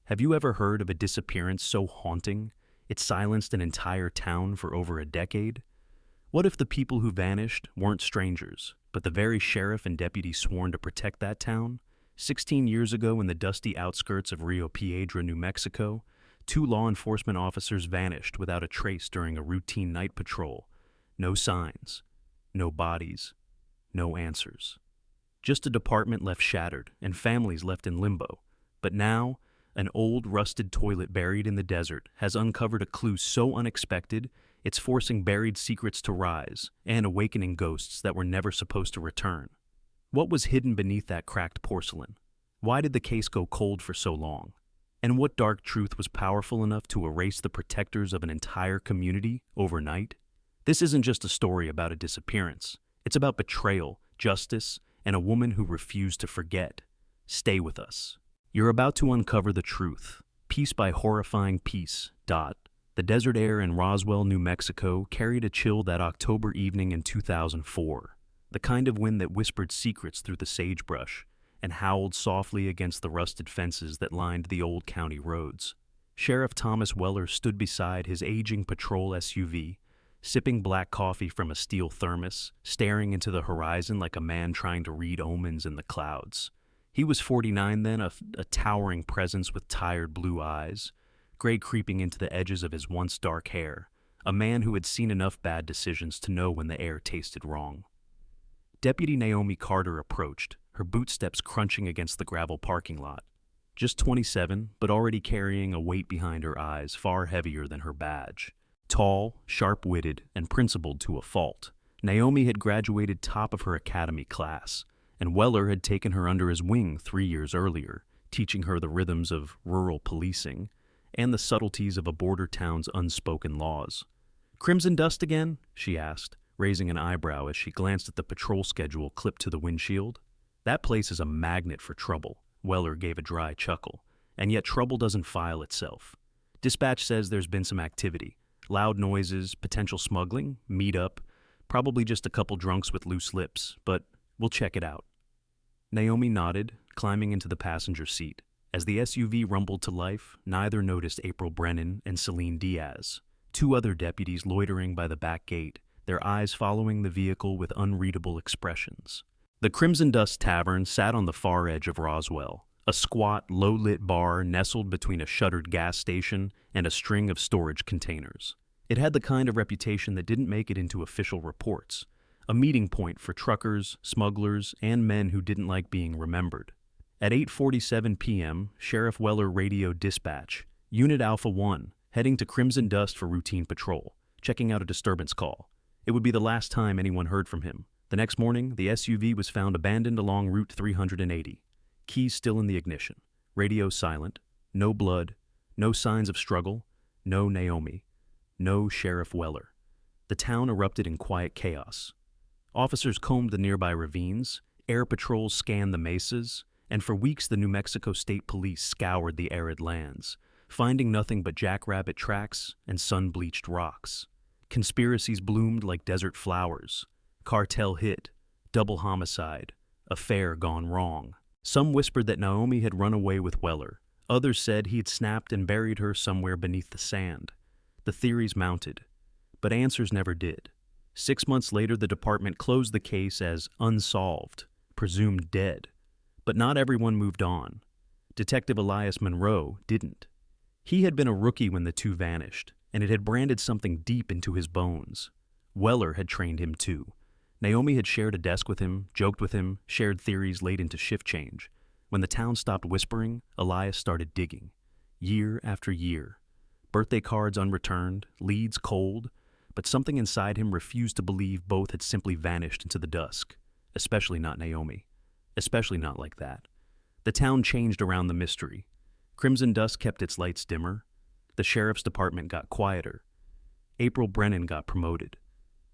Have you ever heard of a disappearance so haunting it silenced an entire town for over a decade? What if the people who vanished weren't strangers, but the very sheriff and deputy sworn to protect that town? 16 years ago in the dusty outskirts of Rio Piedra, New Mexico, two law enforcement officers vanished without a trace during a routine night patrol. No signs, no bodies, no answers. Just a department left shattered and families left in limbo. But now, an old, rusted toilet buried in the desert has uncovered a clue so unexpected it's forcing buried secrets to rise and awakening ghosts that were never supposed to return. What was hidden beneath that cracked porcelain? Why did the case go cold for so long? And what dark truth was powerful enough to erase the protectors of an entire community overnight? This isn't just a story about a disappearance. It's about betrayal, justice, and a woman who refused to forget. Stay with us. You're about to uncover the truth, piece by horrifying piece. The desert air in Roswell, New Mexico carried a chill that October evening in 2004, the kind of wind that whispered secrets through the sagebrush and howled softly against the rusted fences that lined the old county roads. Sheriff Thomas Weller stood beside his aging patrol SUV, sipping black coffee from a steel thermos, staring into the horizon like a man trying to read omens in the clouds. He was 49 then, a towering presence with tired blue eyes, gray creeping into the edges of his once dark hair, a man who had seen enough bad decisions to know when the air tasted wrong. Deputy Naomi Carter approached, her bootsteps crunching against the gravel parking lot. Just 27, but already carrying a weight behind her eyes far heavier than her badge. Tall, sharp-witted, and principled to a fault, Naomi had graduated top of her academy class, and Weller had taken her under his wing 3 years earlier, teaching her the rhythms of rural policing and the subtleties of a border town's unspoken laws. "Crimson dust again?" she asked, raising an eyebrow as she glanced at the patrol schedule clipped to the windshield. "That place is a magnet for trouble," Weller gave a dry chuckle, "and yet trouble doesn't file itself. Dispatch says there's been some activity. Loud noises, potential smuggling, meetup, probably just a couple drunks with loose lips, but we'll check it out." Naomi nodded, climbing into the passenger seat. As the SUV rumbled to life, neither noticed April Brennan and Celine Diaz, two other deputies loitering by the back gate, their eyes following the vehicle with unreadable expressions. The Crimson Dust Tavern sat on the far edge of Roswell, a squat, low-lit bar nestled between a shuttered gas station and a string of storage containers. It had the kind of reputation that didn't make it into official reports, a meeting point for truckers, smugglers, and men who didn't like being remembered. At 8:47 p.m., Sheriff Weller radioed dispatch, Unit Alpha 1, heading to Crimson Dust for routine patrol, checking out a disturbance call. It would be the last time anyone heard from him. The next morning, the SUV was found abandoned along Route 380. Keys still in the ignition. Radio silent. No blood. No signs of struggle. No Naomi. No Sheriff Weller. The town erupted in quiet chaos. Officers combed the nearby ravines, air patrols scanned the mesas, and for weeks the New Mexico State Police scoured the arid lands, finding nothing but jackrabbit tracks and sun-bleached rocks. Conspiracies bloomed like desert flowers. Cartel hit, double homicide, affair gone wrong. Some whispered that Naomi had run away with Weller. Others said he had snapped and buried her somewhere beneath the sand. The theories mounted, but answers never did. 6 months later, the department closed the case as unsolved, presumed dead. But not everyone moved on. Detective Elias Monroe didn't. He had been a rookie when the two vanished, and it had branded something deep into his bones. Weller had trained him too. Naomi had shared a desk with him, joked with him, shared theories late into shift change. When the town stopped whispering, Elias started digging. Year after year. Birthday cards unreturned, leads cold, but something inside him refused to believe both had simply vanished into the dusk. Especially not Naomi. Especially not like that. The town changed around the mystery. Crimson Dust kept its lights dimmer. The sheriff's department got quieter. April Brennan got promoted.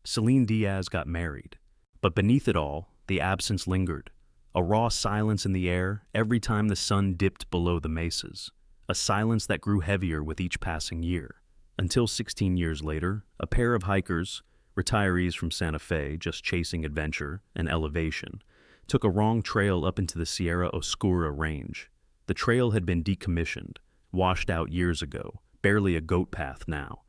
Celine Diaz got married. But beneath it all, the absence lingered. A raw silence in the air every time the sun dipped below the mesas. A silence that grew heavier with each passing year. Until 16 years later, a pair of hikers, retirees from Santa Fe just chasing adventure and elevation, took a wrong trail up into the Sierra Oscura range. The trail had been decommissioned, washed out years ago, barely a goat path now.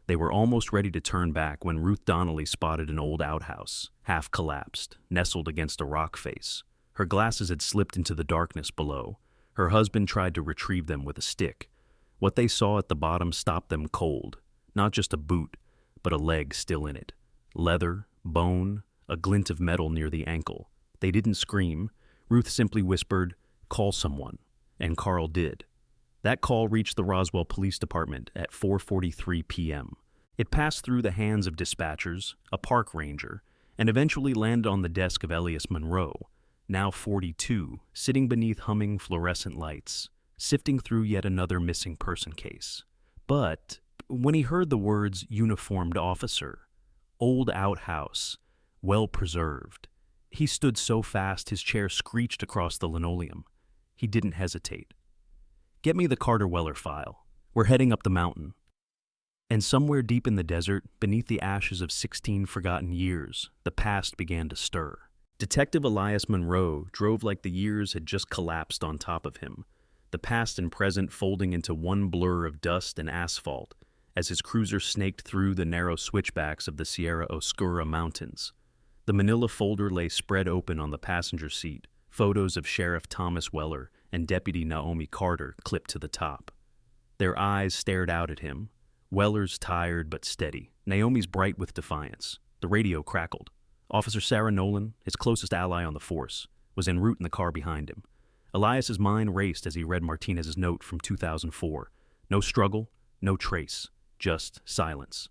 They were almost ready to turn back when Ruth Donnelly spotted an old outhouse, half collapsed, nestled against a rock face. Her glasses had slipped into the darkness below. Her husband tried to retrieve them with a stick. What they saw at the bottom stopped them cold. Not just a boot, but a leg still in it. Leather, bone, a glint of metal near the ankle. They didn't scream. Ruth simply whispered, "Call someone." And Carl did. That call reached the Roswell Police Department at 4:43 p.m. It passed through the hands of dispatchers, a park ranger, and eventually landed on the desk of Elias Monroe, now 42, sitting beneath humming fluorescent lights, sifting through yet another missing person case. But when he heard the words uniformed officer, old outhouse, well preserved, he stood so fast his chair screeched across the linoleum. He didn't hesitate. "Get me the Carter-Weller file. We're heading up the mountain." And somewhere deep in the desert, beneath the ashes of 16 forgotten years, the past began to stir. Detective Elias Monroe drove like the years had just collapsed on top of him, the past and present folding into one blur of dust and asphalt as his cruiser snaked through the narrow switchbacks of the Sierra Oscura Mountains. The manila folder lay spread open on the passenger seat, photos of Sheriff Thomas Weller and Deputy Naomi Carter clipped to the top. Their eyes stared out at him, Weller's tired but steady, Naomi's bright with defiance. The radio crackled. Officer Sarah Nolan, his closest ally on the force, was en route in the car behind him. Elias's mind raced as he read Martinez's note from 2004. No struggle, no trace, just silence.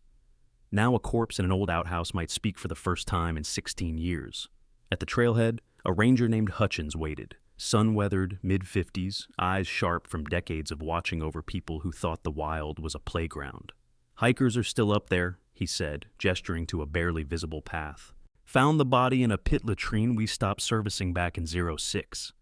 Now a corpse in an old outhouse might speak for the first time in 16 years. At the trailhead, a ranger named Hutchins waited, sun-weathered, mid-50s, eyes sharp from decades of watching over people who thought the wild was a playground. "Hikers are still up there," he said, gesturing to a barely visible path. "Found the body in a pit latrine we stopped servicing back in 06.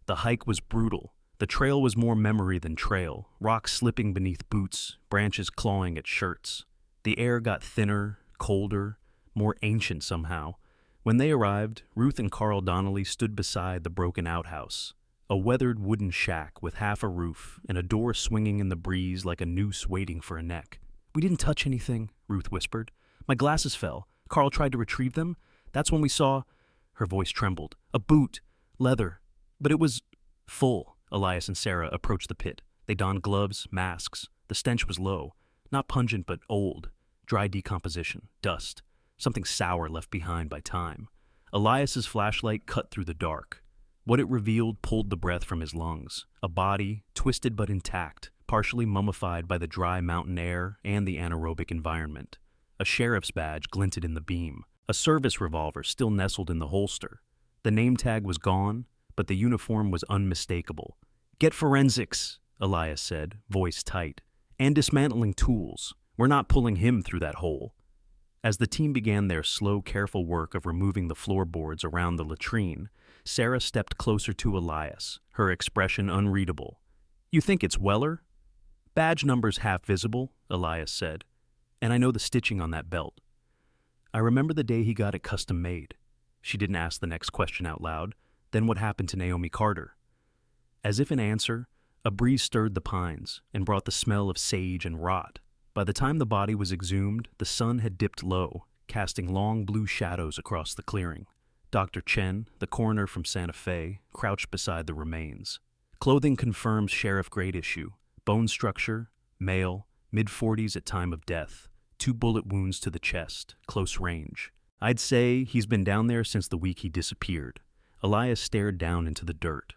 The hike was brutal. The trail was more memory than trail, rocks slipping beneath boots, branches clawing at shirts. The air got thinner, colder, more ancient somehow. When they arrived, Ruth and Carl Donnelly stood beside the broken outhouse, a weathered wooden shack with half a roof and a door swinging in the breeze like a noose waiting for a neck. "We didn't touch anything," Ruth whispered. "My glasses fell. Carl tried to retrieve them. That's when we saw—" Her voice trembled. "A boot. Leather. But it was full." Elias and Sarah approached the pit. They donned gloves, masks. The stench was low. Not pungent, but old. Dry decomposition. Dust. Something sour left behind by time. Elias's flashlight cut through the dark. What it revealed pulled the breath from his lungs. A body, twisted but intact, partially mummified by the dry mountain air and the anaerobic environment. A sheriff's badge glinted in the beam. A service revolver still nestled in the holster. The name tag was gone, but the uniform was unmistakable. "Get forensics," Elias said, voice tight. "And dismantling tools. We're not pulling him through that hole." As the team began their slow, careful work of removing the floorboards around the latrine, Sarah stepped closer to Elias, her expression unreadable. "You think it's Weller?" "Badge number's half visible," Elias said. "And I know the stitching on that belt. I remember the day he got it custom made." She didn't ask the next question out loud. "Then what happened to Naomi Carter?" As if in answer, a breeze stirred the pines and brought the smell of sage and rot. By the time the body was exhumed, the sun had dipped low, casting long blue shadows across the clearing. Dr. Chen, the coroner from Santa Fe, crouched beside the remains. Clothing confirms sheriff-grade issue. Bone structure, male, mid-40s at time of death. 2 bullet wounds to the chest, close range. "I'd say he's been down there since the week he disappeared." Elias stared down into the dirt.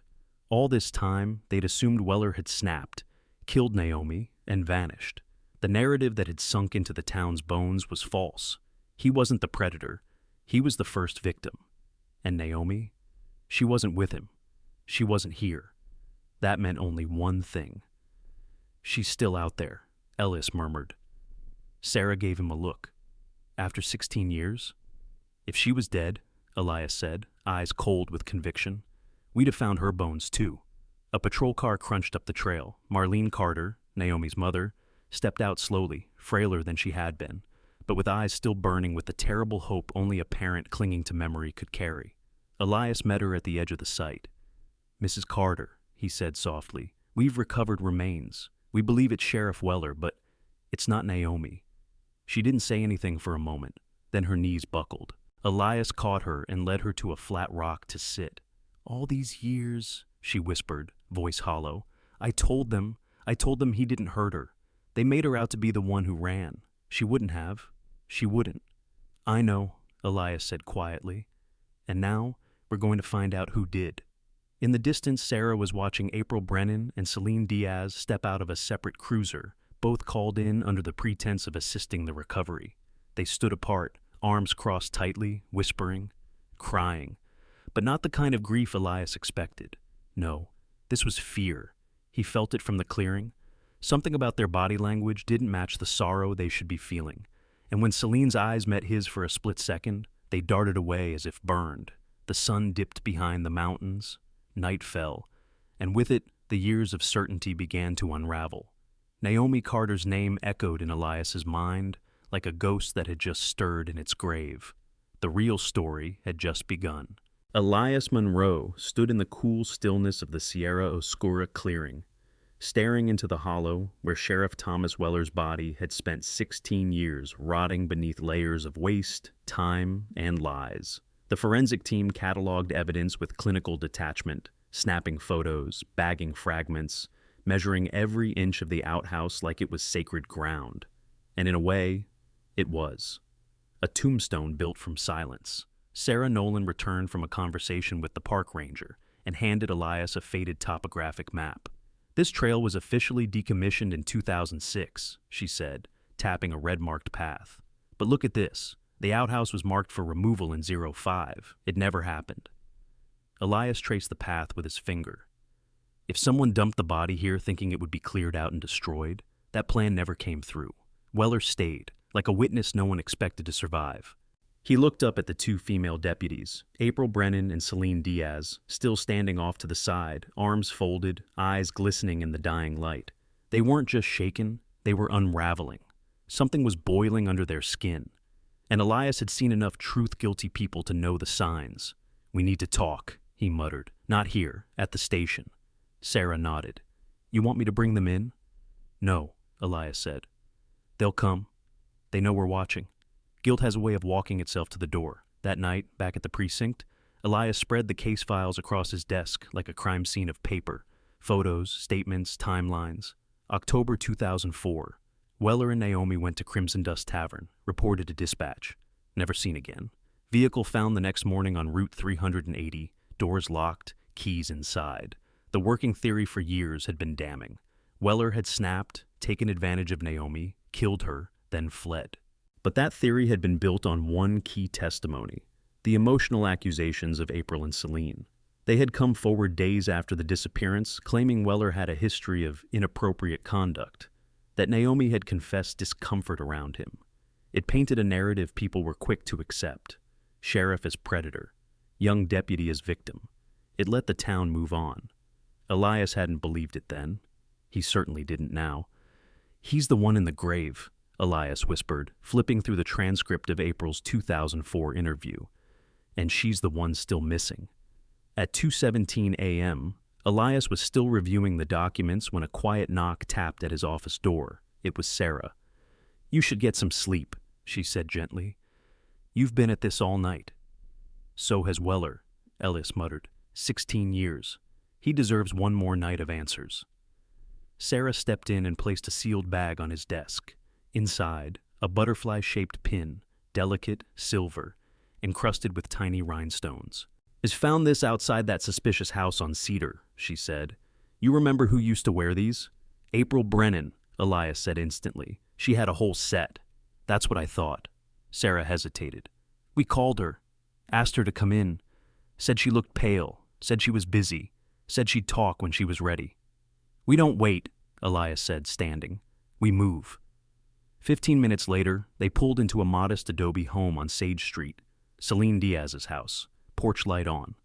All this time, they'd assumed Weller had snapped, killed Naomi, and vanished. The narrative that had sunk into the town's bones was false. He wasn't the predator. He was the first victim. And Naomi? She wasn't with him. She wasn't here. That meant only one thing. "She's still out there," Elias murmured. Sarah gave him a look. "After 16 years? If she was dead," Elias said, eyes cold with conviction, "we'd have found her bones too." A patrol car crunched up the trail. Marlene Carter, Naomi's mother, stepped out slowly, frailer than she had been, but with eyes still burning with the terrible hope only a parent clinging to memory could carry. Elias met her at the edge of the site. "Mrs. Carter," he said softly, We've recovered remains. We believe it's Sheriff Weller, but it's not Naomi." She didn't say anything for a moment. Then her knees buckled. Elias caught her and led her to a flat rock to sit. "All these years," she whispered, voice hollow. I told them he didn't hurt her. They made her out to be the one who ran. She wouldn't have. She wouldn't." "I know," Elias said quietly. "And now we're going to find out who did." In the distance, Sarah was watching April Brennan and Celine Diaz step out of a separate cruiser, both called in under the pretense of assisting the recovery. They stood apart, arms crossed tightly, whispering, crying. But not the kind of grief Elias expected. No, this was fear. He felt it from the clearing. Something about their body language didn't match the sorrow they should be feeling. And when Celine's eyes met his for a split second, they darted away as if burned. The sun dipped behind the mountains. Night fell, and with it, the years of certainty began to unravel. Naomi Carter's name echoed in Elias's mind like a ghost that had just stirred in its grave. The real story had just begun. Elias Monroe stood in the cool stillness of the Sierra Oscura clearing, staring into the hollow where Sheriff Thomas Weller's body had spent 16 years rotting beneath layers of waste, time, and lies. The forensic team cataloged evidence with clinical detachment, snapping photos, bagging fragments, measuring every inch of the outhouse like it was sacred ground. And in a way, it was. A tombstone built from silence. Sarah Nolan returned from a conversation with the park ranger and handed Elias a faded topographic map. "This trail was officially decommissioned in 2006, she said, tapping a red-marked path. "But look at this. The outhouse was marked for removal in 05. It never happened." Elias traced the path with his finger. If someone dumped the body here thinking it would be cleared out and destroyed, that plan never came through. Weller stayed, like a witness no one expected to survive. He looked up at the two female deputies, April Brennan and Celine Diaz, still standing off to the side, arms folded, eyes glistening in the dying light. They weren't just shaken, they were unraveling. Something was boiling under their skin. And Elias had seen enough truth-guilty people to know the signs. "We need to talk," he muttered. "Not here, at the station." Sarah nodded. "You want me to bring them in?" "No," Elias said. "They'll come. They know we're watching." Guilt has a way of walking itself to the door. That night, back at the precinct, Elias spread the case files across his desk like a crime scene of paper. Photos, statements, timelines. October 2004. Weller and Naomi went to Crimson Dust Tavern, reported to dispatch. Never seen again. Vehicle found the next morning on Route 380, doors locked, keys inside. The working theory for years had been damning. Weller had snapped, taken advantage of Naomi, killed her, then fled. But that theory had been built on one key testimony, the emotional accusations of April and Celine. They had come forward days after the disappearance, claiming Weller had a history of inappropriate conduct, that Naomi had confessed discomfort around him. It painted a narrative people were quick to accept. Sheriff as predator, young deputy as victim. It let the town move on. Elias hadn't believed it then. He certainly didn't now. "He's the one in the grave," Elias whispered, flipping through the transcript of April's 2004 interview. "And she's the one still missing." At 2:17 a.m., Elias was still reviewing the documents when a quiet knock tapped at his office door. It was Sarah. "You should get some sleep," she said gently. "You've been at this all night." "So has Weller," Elias muttered. 16 years. He deserves one more night of answers." Sarah stepped in and placed a sealed bag on his desk. Inside, a butterfly-shaped pin, delicate, silver, encrusted with tiny rhinestones. "I found this outside that suspicious house on Cedar," she said. "You remember who used to wear these?" "April Brennan," Elias said instantly. "She had a whole set." "That's what I thought." Sarah hesitated. "We called her, asked her to come in, said she looked pale, said she was busy, said she'd talk when she was ready." "We don't wait," Elias said, standing. "We move." 15 minutes later, they pulled into a modest adobe home on Sage Street, Celine Diaz's house, porch light on.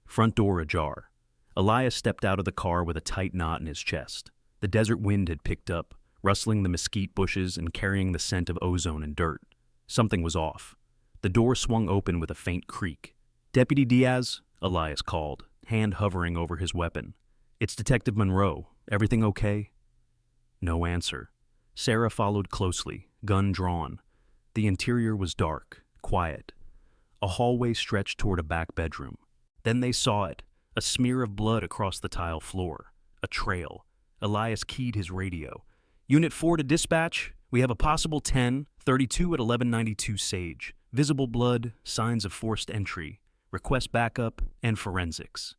Front door ajar. Elias stepped out of the car with a tight knot in his chest. The desert wind had picked up, rustling the mesquite bushes and carrying the scent of ozone and dirt. Something was off. The door swung open with a faint creak. "Deputy Diaz," Elias called, hand hovering over his weapon. "It's Detective Monroe. Everything okay?" No answer. Sarah followed closely, gun drawn. The interior was dark, quiet. A hallway stretched toward a back bedroom. Then they saw it, a smear of blood across the tile floor. A trail. Elias keyed his radio. "Unit 4 to dispatch. We have a possible 10-32 at 1192 Sage. Visible blood, signs of forced entry. Request backup and forensics."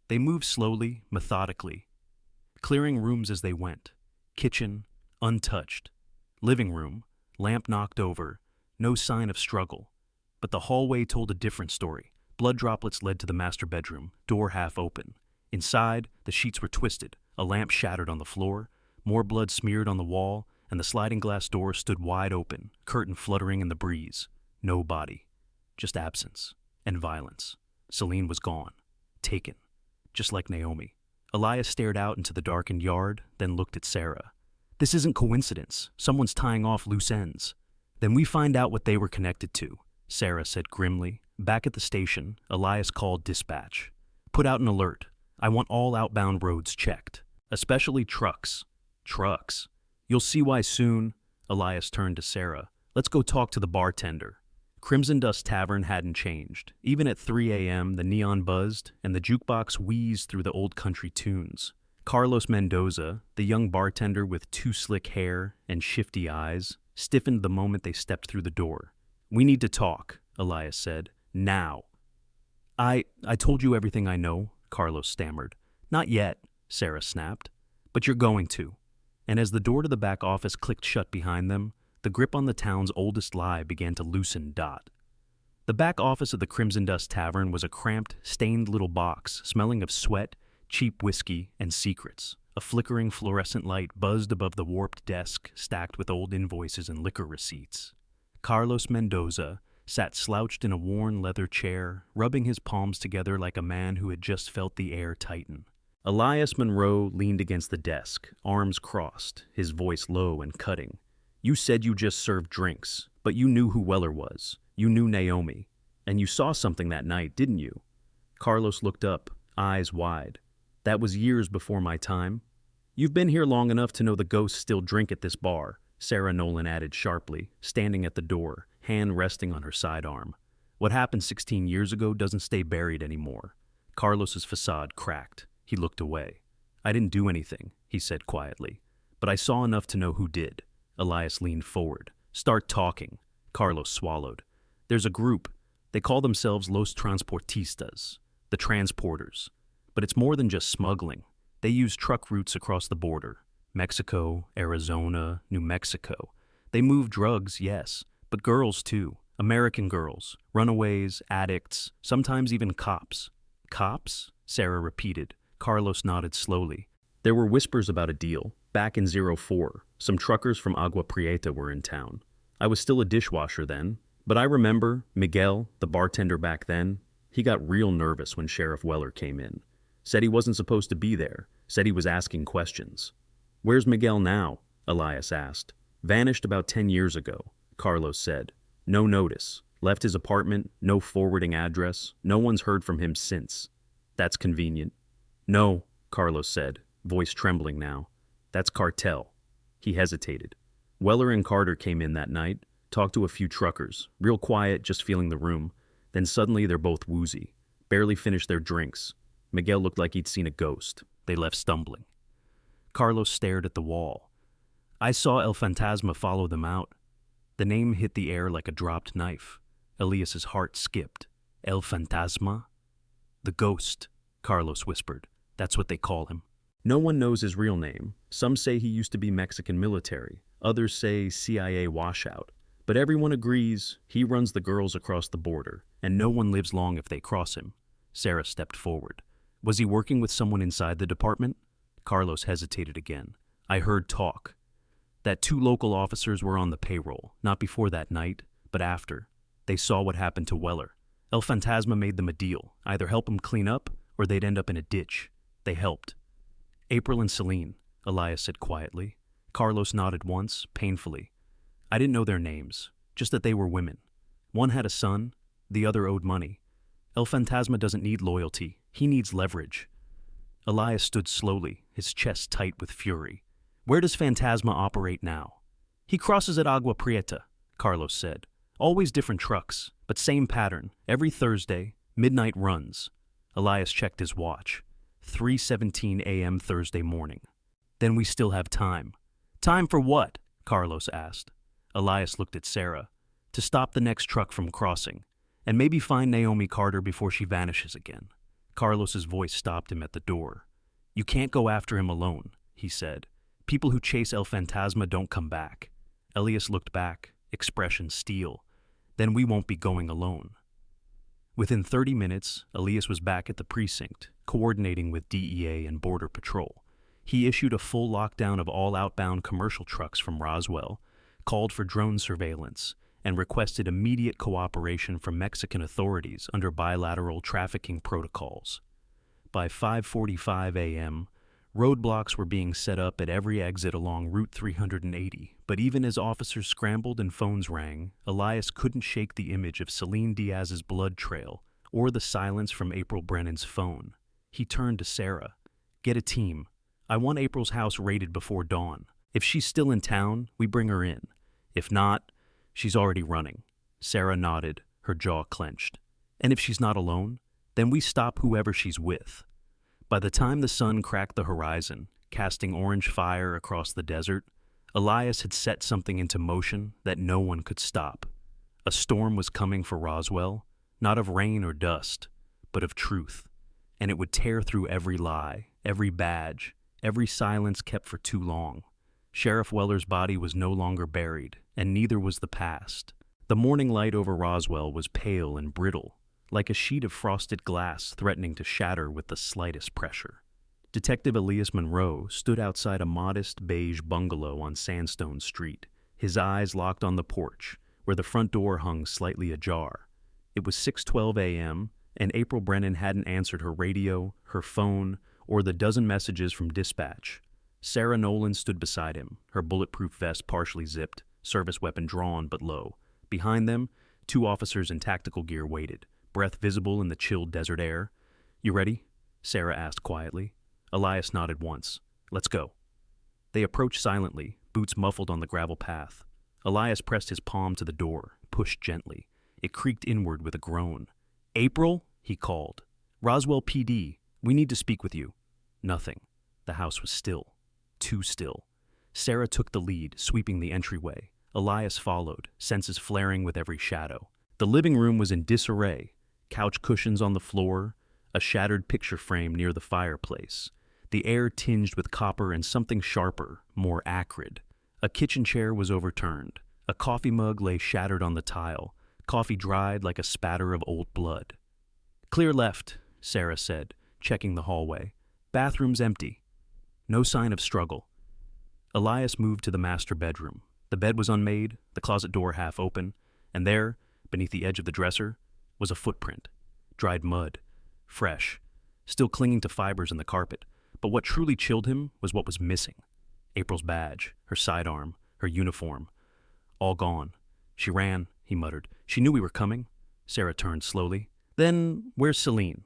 They moved slowly, methodically, clearing rooms as they went. Kitchen, untouched. Living room, lamp knocked over, no sign of struggle. But the hallway told a different story. Blood droplets led to the master bedroom, door half open. Inside, the sheets were twisted, a lamp shattered on the floor, more blood smeared on the wall, and the sliding glass door stood wide open, curtain fluttering in the breeze. No body, just absence and violence. Celine was gone, taken, just like Naomi. Elias stared out into the darkened yard, then looked at Sarah. "This isn't coincidence. Someone's tying off loose ends." "Then we find out what they were connected to," Sarah said grimly. Back at the station, Elias called dispatch. "Put out an alert. I want all outbound roads checked, especially trucks." "Trucks? You'll see why soon." Elias turned to Sarah. "Let's go talk to the bartender." Crimson Dust Tavern hadn't changed. Even at 3 a.m., the neon buzzed, and the jukebox wheezed through the old country tunes. Carlos Mendoza, the young bartender with too slick hair and shifty eyes, stiffened the moment they stepped through the door. "We need to talk," Elias said. "Now." I told you everything I know," Carlos stammered. "Not yet," Sarah snapped. "But you're going to." And as the door to the back office clicked shut behind them, the grip on the town's oldest lie began to loosen. The back office of the Crimson Dust Tavern was a cramped, stained little box smelling of sweat, cheap whiskey, and secrets. A flickering fluorescent light buzzed above the warped desk stacked with old invoices and liquor receipts. Carlos Mendoza sat slouched in a worn leather chair, rubbing his palms together like a man who had just felt the air tighten. Elias Monroe leaned against the desk, arms crossed, his voice low and cutting. "You said you just served drinks, but you knew who Weller was. You knew Naomi. And you saw something that night, didn't you?" Carlos looked up, eyes wide. "That was years before my time." "You've been here long enough to know the ghosts still drink at this bar," Sarah Nolan added sharply, standing at the door, hand resting on her sidearm. "What happened 16 years ago doesn't stay buried anymore." Carlos's facade cracked. He looked away. "I didn't do anything," he said quietly. "But I saw enough to know who did." Elias leaned forward. "Start talking." Carlos swallowed. "There's a group. They call themselves Los Transportistas, the transporters. But it's more than just smuggling. They use truck routes across the border. Mexico, Arizona, New Mexico. They move drugs, yes, but girls too. American girls, runaways, addicts, sometimes even cops." "Cops?" Sarah repeated. Carlos nodded slowly. "There were whispers about a deal. Back in 04, some truckers from Agua Prieta were in town. I was still a dishwasher then, but I remember Miguel, the bartender back then, he got real nervous when Sheriff Weller came in. Said he wasn't supposed to be there, said he was asking questions." "Where's Miguel now?" Elias asked. "Vanished about 10 years ago," Carlos said. "No notice. Left his apartment, no forwarding address. No one's heard from him since." "That's convenient." "No," Carlos said, voice trembling now. "That's cartel." He hesitated. "Weller and Carter came in that night, talked to a few truckers, real quiet, just feeling the room. Then suddenly they're both woozy. Barely finished their drinks. Miguel looked like he'd seen a ghost. They left stumbling." Carlos stared at the wall. "I saw El Fantasma follow them out." The name hit the air like a dropped knife. Elias's heart skipped. "El Fantasma?" "The ghost," Carlos whispered. "That's what they call him. No one knows his real name. Some say he used to be Mexican military. Others say CIA washout. But everyone agrees he runs the girls across the border, and no one lives long if they cross him." Sarah stepped forward. "Was he working with someone inside the department?" Carlos hesitated again. "I heard talk. That 2 local officers were on the payroll, not before that night, but after. They saw what happened to Weller. El Fantasma made them a deal, either help him clean up, or they'd end up in a ditch. They helped." "April and Celine," Elias said quietly. Carlos nodded once, painfully. "I didn't know their names, just that they were women. One had a son, the other owed money. El Fantasma doesn't need loyalty, he needs leverage." Elias stood slowly, his chest tight with fury. Where does Phantasma operate now? He crosses at Agua Prieta, Carlos said. Always different trucks, but same pattern. Every Thursday, midnight runs. Elias checked his watch. 3:17 a.m. Thursday morning. Then we still have time. Time for what? Carlos asked. Elias looked at Sarah. To stop the next truck from crossing, and maybe find Naomi Carter before she vanishes again. Carlos's voice stopped him at the door. You can't go after him alone, he said. People who chase El Fantasma don't come back. Elias looked back, expression steel. Then we won't be going alone. Within 30 minutes, Elias was back at the precinct, coordinating with DEA and Border Patrol. He issued a full lockdown of all outbound commercial trucks from Roswell, called for drone surveillance, and requested immediate cooperation from Mexican authorities under bilateral trafficking protocols. By 5:45 a.m., roadblocks were being set up at every exit along Route 380, but even as officers scrambled and phones rang, Elias couldn't shake the image of Celine Diaz's blood trail or the silence from April Brennan's phone. He turned to Sarah. Get a team. I want April's house raided before dawn. If she's still in town, we bring her in. If not, she's already running. Sarah nodded, her jaw clenched. And if she's not alone, then we stop whoever she's with. By the time the sun cracked the horizon, casting orange fire across the desert, Elias had set something into motion that no one could stop. A storm was coming for Roswell, not of rain or dust, but of truth. And it would tear through every lie, every badge, every silence kept for too long. Sheriff Weller's body was no longer buried, and neither was the past. The morning light over Roswell was pale and brittle, like a sheet of frosted glass threatening to shatter with the slightest pressure. Detective Elias Monroe stood outside a modest beige bungalow on Sandstone Street, his eyes locked on the porch, where the front door hung slightly ajar. It was 6:12 a.m., and April Brennan hadn't answered her radio, her phone, or the dozen messages from dispatch. Sarah Nolan stood beside him, her bulletproof vest partially zipped, service weapon drawn but low. Behind them, 2 officers in tactical gear waited, breath visible in the chilled desert air. You ready? Sarah asked quietly. Elias nodded once. Let's go. They approached silently, boots muffled on the gravel path. Elias pressed his palm to the door, pushed gently. It creaked inward with a groan. April, he called. Roswell PD, we need to speak with you. Nothing. The house was still. Too still. Sarah took the lead, sweeping the entryway. Elias followed, senses flaring with every shadow. The living room was in disarray. Couch cushions on the floor, a shattered picture frame near the fireplace. The air tinged with copper and something sharper, more acrid. A kitchen chair was overturned. A coffee mug lay shattered on the tile, coffee dried like a spatter of old blood. Clear left, Sarah said, checking the hallway. Bathroom's empty. No sign of struggle. Elias moved to the master bedroom. The bed was unmade, the closet door half open, and there, beneath the edge of the dresser, was a footprint. Dried mud. Fresh. Still clinging to fibers in the carpet. But what truly chilled him was what was missing. April's badge, her sidearm, her uniform. All gone. She ran, he muttered. She knew we were coming. Sarah turned slowly. Then, where's Celine?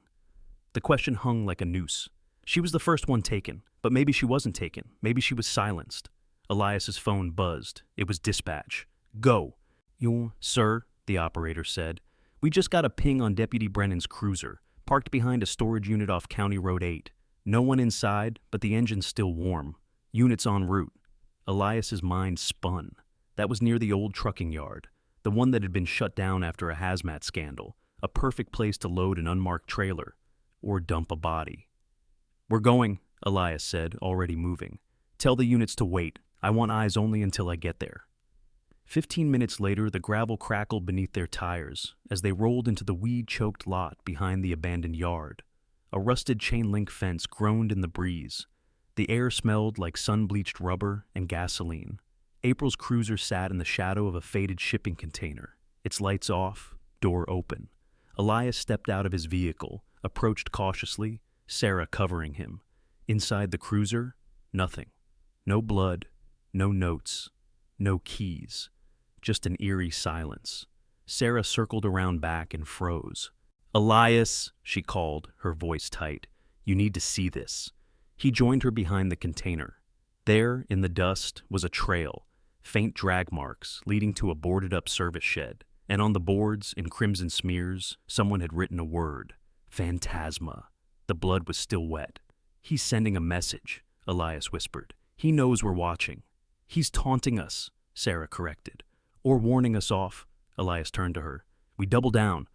The question hung like a noose. She was the first one taken, but maybe she wasn't taken. Maybe she was silenced. Elias's phone buzzed. It was dispatch. Go. You, sir, the operator said. We just got a ping on Deputy Brennan's cruiser, parked behind a storage unit off County Road 8. No one inside, but the engine's still warm. Units en route. Elias's mind spun. That was near the old trucking yard, the one that had been shut down after a hazmat scandal, a perfect place to load an unmarked trailer, or dump a body. We're going, Elias said, already moving. Tell the units to wait. I want eyes only until I get there. 15 minutes later, the gravel crackled beneath their tires as they rolled into the weed-choked lot behind the abandoned yard. A rusted chain-link fence groaned in the breeze. The air smelled like sun-bleached rubber and gasoline. April's cruiser sat in the shadow of a faded shipping container, its lights off, door open. Elias stepped out of his vehicle, approached cautiously, Sarah covering him. Inside the cruiser, nothing. No blood, no notes, no keys. Just an eerie silence. Sarah circled around back and froze. Elias, she called, her voice tight. You need to see this." He joined her behind the container. There, in the dust, was a trail, faint drag marks leading to a boarded-up service shed, and on the boards, in crimson smears, someone had written a word: Phantasma. The blood was still wet. "He's sending a message," Elias whispered. "He knows we're watching." "He's taunting us," Sarah corrected. "Or warning us off." Elias turned to her. "We double down."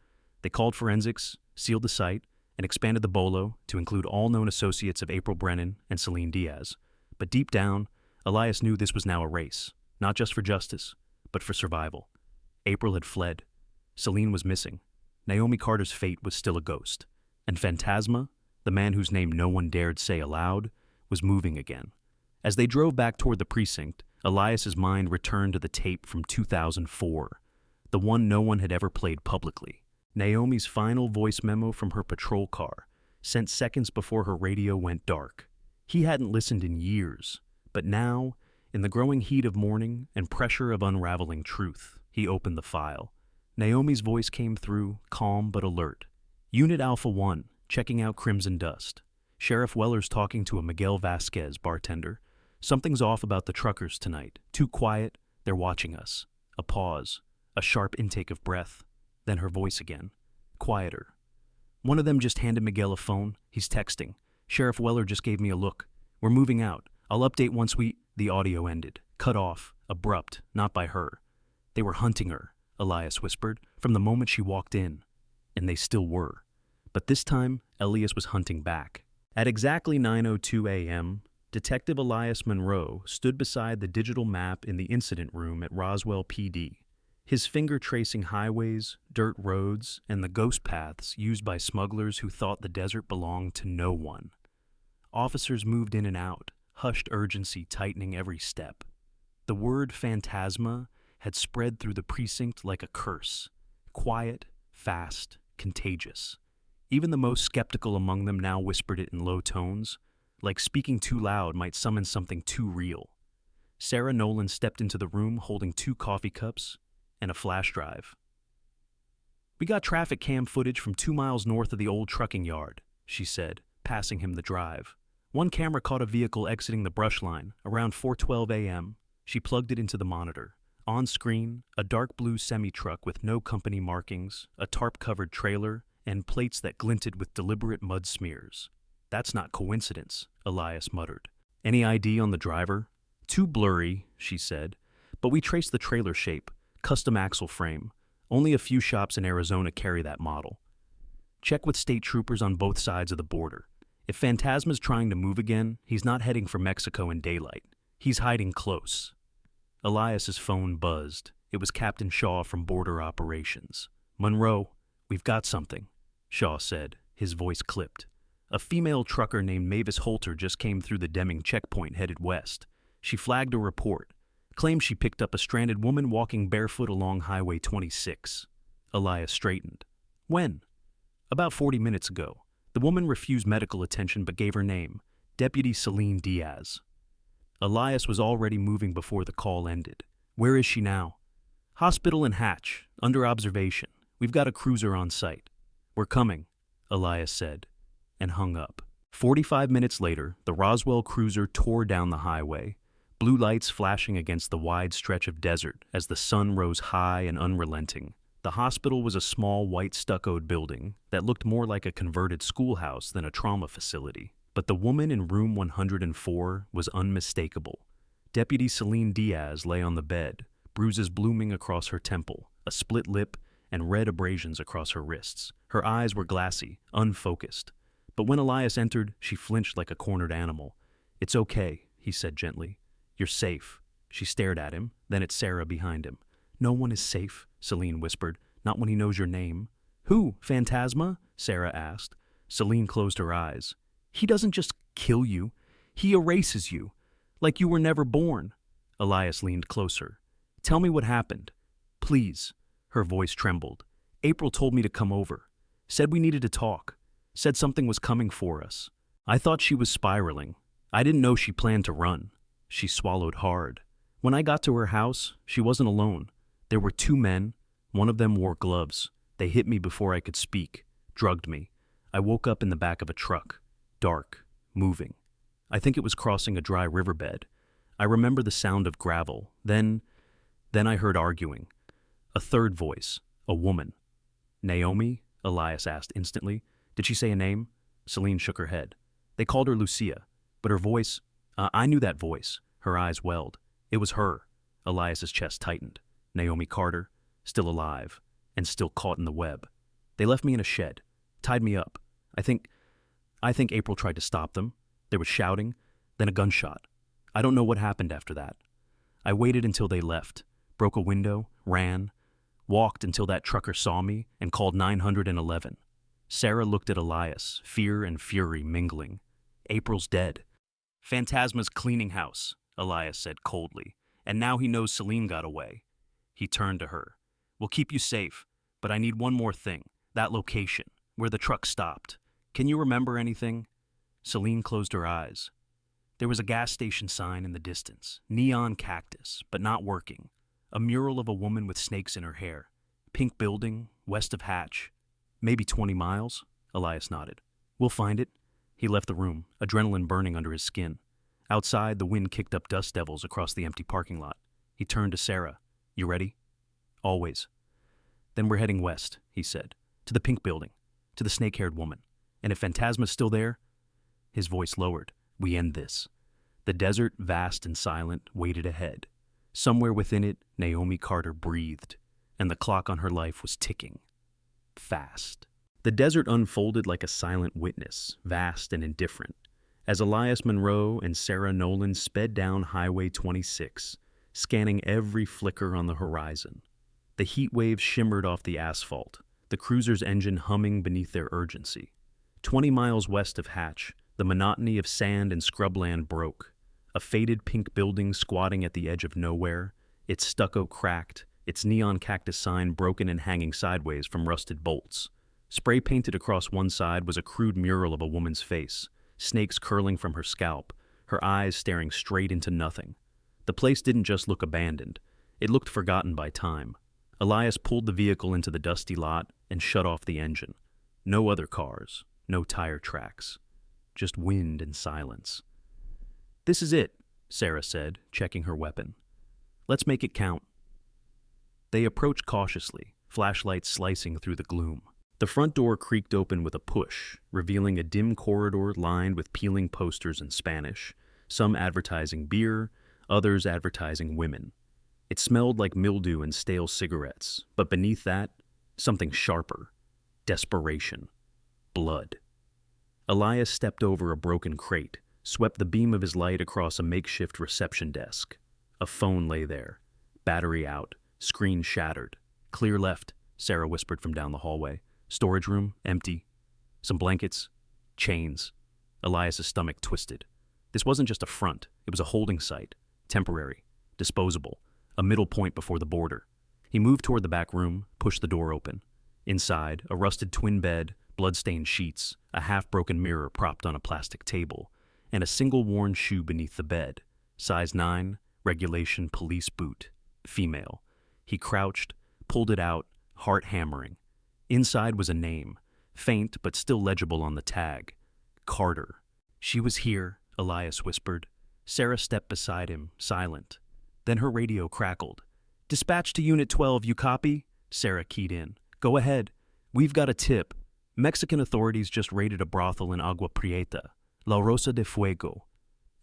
They called forensics, sealed the site, and expanded the bolo to include all known associates of April Brennan and Celine Diaz. But deep down, Elias knew this was now a race, not just for justice, but for survival. April had fled. Celine was missing. Naomi Carter's fate was still a ghost. And Phantasma, the man whose name no one dared say aloud, was moving again. As they drove back toward the precinct, Elias's mind returned to the tape from 2004, the one no one had ever played publicly. Naomi's final voice memo from her patrol car, sent seconds before her radio went dark. He hadn't listened in years, but now, in the growing heat of morning and pressure of unraveling truth, he opened the file. Naomi's voice came through, calm but alert. "Unit Alpha 1, checking out Crimson Dust. Sheriff Weller's talking to a Miguel Vasquez bartender. Something's off about the truckers tonight. Too quiet, they're watching us." A pause, a sharp intake of breath, then her voice again. Quieter. "One of them just handed Miguel a phone. He's texting. Sheriff Weller just gave me a look. We're moving out. I'll update once we—" The audio ended. Cut off, abrupt, not by her. "They were hunting her," Elias whispered, "from the moment she walked in." And they still were. But this time, Elias was hunting back. At exactly 9:02 a.m., Detective Elias Monroe stood beside the digital map in the incident room at Roswell PD, his finger tracing highways, dirt roads, and the ghost paths used by smugglers who thought the desert belonged to no one. Officers moved in and out, hushed urgency tightening every step. The word phantasma had spread through the precinct like a curse, quiet, fast, contagious. Even the most skeptical among them now whispered it in low tones, like speaking too loud might summon something too real. Sarah Nolan stepped into the room holding 2 coffee cups and a flash drive. "We got traffic cam footage from 2 miles north of the old trucking yard," she said, passing him the drive. "One camera caught a vehicle exiting the brush line around 4:12 a.m. She plugged it into the monitor. On screen, a dark blue semi-truck with no company markings, a tarp-covered trailer, and plates that glinted with deliberate mud smears. "That's not coincidence," Elias muttered. "Any ID on the driver?" "Too blurry," she said, "but we traced the trailer shape, custom axle frame. Only a few shops in Arizona carry that model. Check with state troopers on both sides of the border. If Phantasma's trying to move again, he's not heading for Mexico in daylight. He's hiding close." Elias's phone buzzed. It was Captain Shaw from Border Operations. "Monroe, we've got something," Shaw said, his voice clipped. "A female trucker named Mavis Holter just came through the Deming checkpoint headed west. She flagged a report. Claims she picked up a stranded woman walking barefoot along Highway 26. Elias straightened. "When?" "About 40 minutes ago. The woman refused medical attention but gave her name, Deputy Celine Diaz." Elias was already moving before the call ended. "Where is she now?" "Hospital in Hatch, under observation. We've got a cruiser on site." "We're coming," Elias said, and hung up. 45 minutes later, the Roswell cruiser tore down the highway, blue lights flashing against the wide stretch of desert as the sun rose high and unrelenting. The hospital was a small white stuccoed building that looked more like a converted schoolhouse than a trauma facility. But the woman in room 104 was unmistakable. Deputy Celine Diaz lay on the bed, bruises blooming across her temple, a split lip, and red abrasions across her wrists. Her eyes were glassy, unfocused. But when Elias entered, she flinched like a cornered animal. "It's okay," he said gently. "You're safe." She stared at him, then at Sarah behind him. "No one is safe," Celine whispered, "not when he knows your name." "Who, Phantasma?" Sarah asked. Celine closed her eyes. "He doesn't just kill you. He erases you, like you were never born." Elias leaned closer. "Tell me what happened. Please." Her voice trembled. "April told me to come over. Said we needed to talk. Said something was coming for us. I thought she was spiraling. I didn't know she planned to run." She swallowed hard. "When I got to her house, she wasn't alone. There were 2 men. One of them wore gloves. They hit me before I could speak, drugged me. I woke up in the back of a truck. dark, moving. I think it was crossing a dry riverbed. I remember the sound of gravel. Then I heard arguing. A third voice, a woman. Naomi? Elias asked instantly. Did she say a name? Celine shook her head. They called her Lucia, but her voice, I knew that voice. Her eyes welled. It was her. Elias's chest tightened. Naomi Carter, still alive, and still caught in the web. They left me in a shed, tied me up. I think April tried to stop them. There was shouting, then a gunshot. I don't know what happened after that. I waited until they left, broke a window, ran, walked until that trucker saw me and called 911. Sarah looked at Elias, fear and fury mingling. April's dead. Phantasma's cleaning house, Elias said coldly, and now he knows Celine got away. He turned to her. We'll keep you safe, but I need one more thing, that location, where the truck stopped. Can you remember anything? Celine closed her eyes. There was a gas station sign in the distance, neon cactus, but not working. A mural of a woman with snakes in her hair. Pink building, west of Hatch. Maybe 20 miles? Elias nodded. We'll find it. He left the room, adrenaline burning under his skin. Outside, the wind kicked up dust devils across the empty parking lot. He turned to Sarah. You ready? Always. Then we're heading west, he said, to the pink building, to the snake-haired woman. And if Phantasma's still there? His voice lowered. We end this. The desert, vast and silent, waited ahead. Somewhere within it, Naomi Carter breathed, and the clock on her life was ticking. Fast. The desert unfolded like a silent witness, vast and indifferent, as Elias Monroe and Sarah Nolan sped down Highway 26, scanning every flicker on the horizon. The heat waves shimmered off the asphalt, the cruiser's engine humming beneath their urgency. 20 miles west of Hatch, the monotony of sand and scrubland broke. A faded pink building squatting at the edge of nowhere, its stucco cracked, its neon cactus sign broken and hanging sideways from rusted bolts. Spray painted across one side was a crude mural of a woman's face, snakes curling from her scalp, her eyes staring straight into nothing. The place didn't just look abandoned, it looked forgotten by time. Elias pulled the vehicle into the dusty lot and shut off the engine. No other cars, no tire tracks, just wind and silence. This is it, Sarah said, checking her weapon. Let's make it count. They approached cautiously, flashlights slicing through the gloom. The front door creaked open with a push, revealing a dim corridor lined with peeling posters in Spanish, some advertising beer, others advertising women. It smelled like mildew and stale cigarettes, but beneath that, something sharper. Desperation. Blood. Elias stepped over a broken crate, swept the beam of his light across a makeshift reception desk. A phone lay there. Battery out. Screen shattered. Clear left, Sarah whispered from down the hallway. Storage room, empty. Some blankets. Chains. Elias's stomach twisted. This wasn't just a front. It was a holding site. Temporary. Disposable. A middle point before the border. He moved toward the back room, pushed the door open. Inside, a rusted twin bed, blood-stained sheets, a half-broken mirror propped on a plastic table, and a single worn shoe beneath the bed. Size 9, regulation police boot. Female. He crouched, pulled it out, heart hammering. Inside was a name, faint but still legible on the tag. Carter. She was here, Elias whispered. Sarah stepped beside him, silent. Then her radio crackled. Dispatch to Unit 12, you copy? Sarah keyed in. Go ahead. We've got a tip. Mexican authorities just raided a brothel in Agua Prieta, La Rosa de Fuego.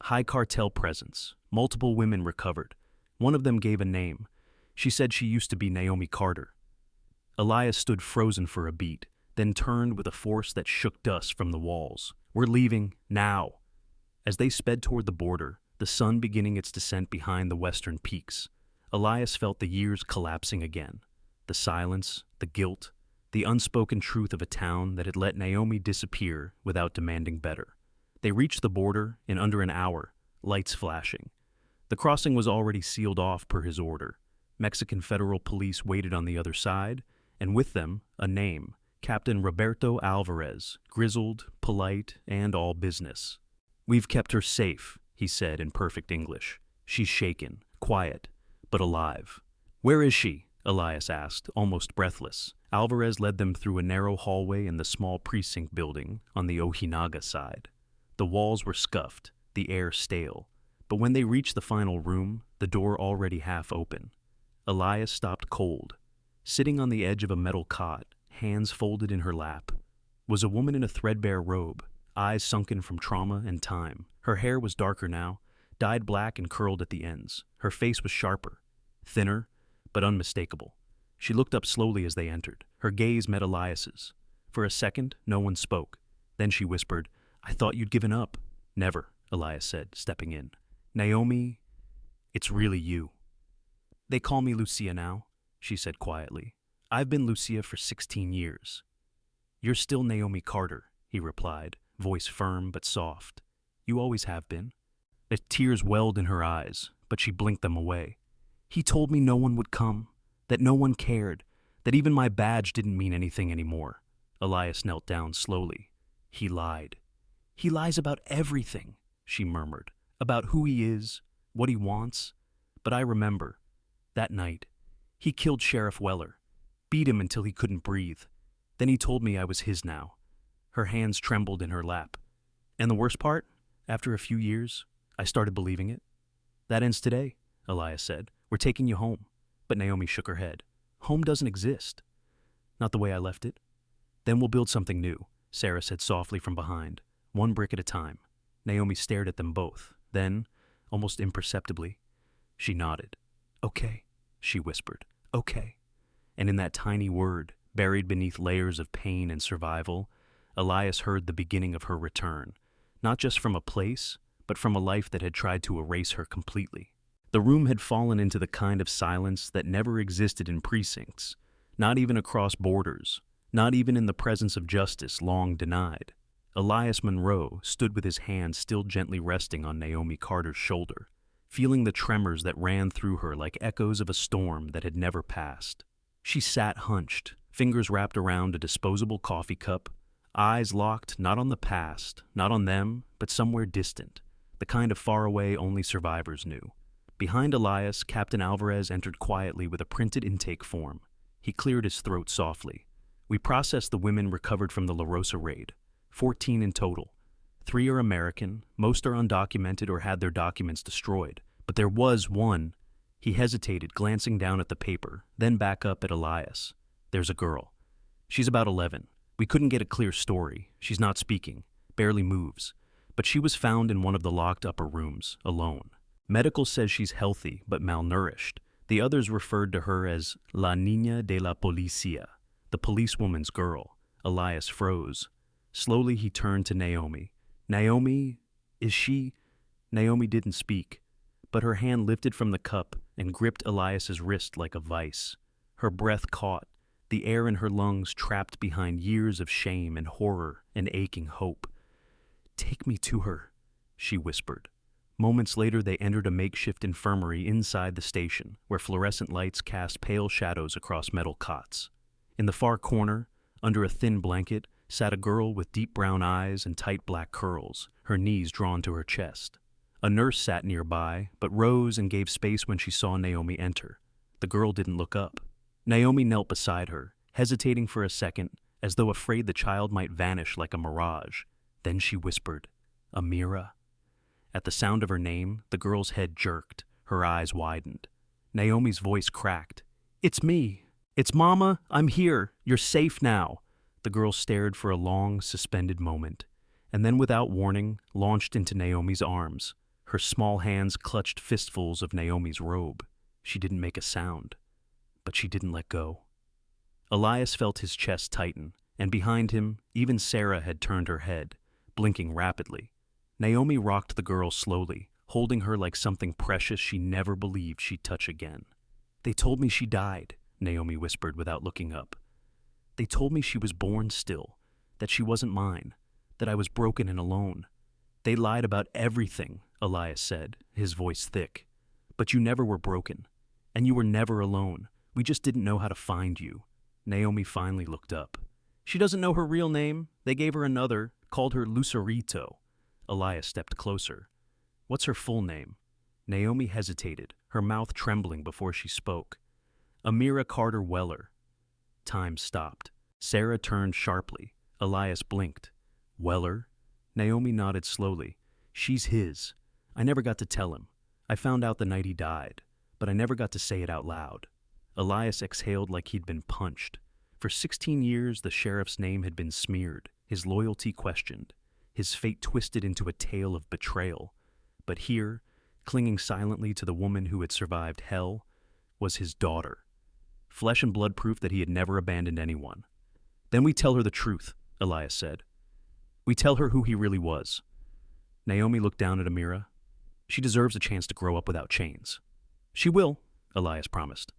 High cartel presence. Multiple women recovered. One of them gave a name. She said she used to be Naomi Carter. Elias stood frozen for a beat, then turned with a force that shook dust from the walls. We're leaving, now. As they sped toward the border, the sun beginning its descent behind the western peaks, Elias felt the years collapsing again. The silence, the guilt, the unspoken truth of a town that had let Naomi disappear without demanding better. They reached the border in under an hour, lights flashing. The crossing was already sealed off per his order. Mexican federal police waited on the other side, and with them, a name, Captain Roberto Alvarez, grizzled, polite, and all business. We've kept her safe, he said in perfect English. She's shaken, quiet, but alive. Where is she? Elias asked, almost breathless. Alvarez led them through a narrow hallway in the small precinct building on the Ojinaga side. The walls were scuffed, the air stale. But when they reached the final room, the door already half open. Elias stopped cold. Sitting on the edge of a metal cot, hands folded in her lap, was a woman in a threadbare robe, eyes sunken from trauma and time. Her hair was darker now, dyed black and curled at the ends. Her face was sharper, thinner, but unmistakable. She looked up slowly as they entered. Her gaze met Elias's. For a second, no one spoke. Then she whispered, "I thought you'd given up." "Never," Elias said, stepping in. "Naomi, it's really you." "They call me Lucia now," she said quietly. "I've been Lucia for 16 years. "You're still Naomi Carter," he replied, voice firm but soft. "You always have been." The tears welled in her eyes, but she blinked them away. "He told me no one would come, that no one cared, that even my badge didn't mean anything anymore." Elias knelt down slowly. "He lied. He lies about everything," she murmured, "about who he is, what he wants. But I remember, that night, he killed Sheriff Weller, beat him until he couldn't breathe. Then he told me I was his now." Her hands trembled in her lap. "And the worst part? After a few years, I started believing it." "That ends today," Elias said. "We're taking you home." But Naomi shook her head. "Home doesn't exist. Not the way I left it." "Then we'll build something new," Sarah said softly from behind, one brick at a time. Naomi stared at them both. Then, almost imperceptibly, she nodded. "Okay," she whispered. "Okay." And in that tiny word, buried beneath layers of pain and survival, Elias heard the beginning of her return, not just from a place, but from a life that had tried to erase her completely. The room had fallen into the kind of silence that never existed in precincts, not even across borders, not even in the presence of justice long denied. Elias Monroe stood with his hand still gently resting on Naomi Carter's shoulder, feeling the tremors that ran through her like echoes of a storm that had never passed. She sat hunched, fingers wrapped around a disposable coffee cup, eyes locked not on the past, not on them, but somewhere distant, the kind of far away only survivors knew. Behind Elias, Captain Alvarez entered quietly with a printed intake form. He cleared his throat softly. "We processed the women recovered from the La Rosa raid, 14 in total. 3 are American, most are undocumented or had their documents destroyed. But there was one." He hesitated, glancing down at the paper, then back up at Elias. "There's a girl. She's about 11. We couldn't get a clear story. She's not speaking, barely moves. But she was found in one of the locked upper rooms, alone. Medical says she's healthy, but malnourished. The others referred to her as La Niña de la Policía, the policewoman's girl." Elias froze. Slowly he turned to Naomi. "Naomi, is she—" Naomi didn't speak, but her hand lifted from the cup and gripped Elias's wrist like a vice. Her breath caught, the air in her lungs trapped behind years of shame and horror and aching hope. "Take me to her," she whispered. Moments later, they entered a makeshift infirmary inside the station, where fluorescent lights cast pale shadows across metal cots. In the far corner, under a thin blanket, sat a girl with deep brown eyes and tight black curls, her knees drawn to her chest. A nurse sat nearby, but rose and gave space when she saw Naomi enter. The girl didn't look up. Naomi knelt beside her, hesitating for a second, as though afraid the child might vanish like a mirage. Then she whispered, "Amira." At the sound of her name, the girl's head jerked, her eyes widened. Naomi's voice cracked. "It's me. It's Mama. I'm here. You're safe now." The girl stared for a long, suspended moment, and then without warning, launched into Naomi's arms. Her small hands clutched fistfuls of Naomi's robe. She didn't make a sound, but she didn't let go. Elias felt his chest tighten, and behind him, even Sarah had turned her head, blinking rapidly. Naomi rocked the girl slowly, holding her like something precious she never believed she'd touch again. "They told me she died," Naomi whispered without looking up. "They told me she was born still, that she wasn't mine, that I was broken and alone. They lied about everything," Elias said, his voice thick. "But you never were broken, and you were never alone. We just didn't know how to find you." Naomi finally looked up. "She doesn't know her real name. They gave her another, called her Lucerito." Elias stepped closer. "What's her full name?" Naomi hesitated, her mouth trembling before she spoke. "Amira Carter Weller." Time stopped. Sarah turned sharply. Elias blinked. "Weller? Naomi nodded slowly. She's his. I never got to tell him. I found out the night he died, but I never got to say it out loud. Elias exhaled like he'd been punched. For 16 years, the sheriff's name had been smeared, his loyalty questioned, his fate twisted into a tale of betrayal. But here, clinging silently to the woman who had survived hell, was his daughter. Flesh and blood proof that he had never abandoned anyone. Then we tell her the truth, Elias said. We tell her who he really was. Naomi looked down at Amira. She deserves a chance to grow up without chains. She will, Elias promised.